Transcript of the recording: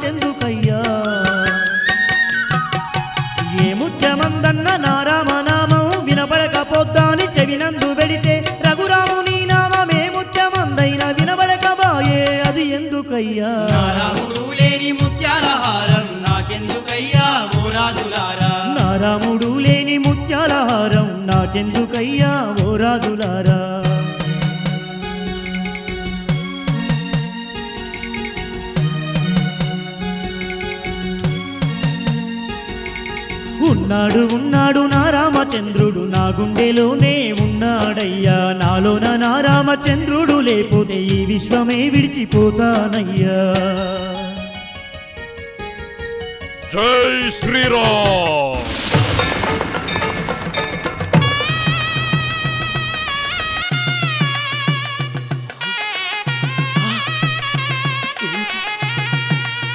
నాకెందుకయ్యా ఏ ముత్యమందన్న నా రామనామం వినబడకపోద్దాని చెవినందు వెడితే రఘురాముని నామమే ముత్యమందైన వినబడకబాయే అది ఎందుకయ్యా రాముడు లేని ముత్యాల హారం నాకెందుకయ్యా ఓ రాజులారా రాముడు లేని ముత్యాల హారం నాకెందుకయ్యా ఓ రాజులారా ఉన్నాడు ఉన్నాడు నా రామచంద్రుడు నా గుండెలోనే ఉన్నాడయ్యా నాలోన నా రామచంద్రుడు లేకపోతే ఈ విశ్వమే విడిచిపోతానయ్యా జై శ్రీరామ్.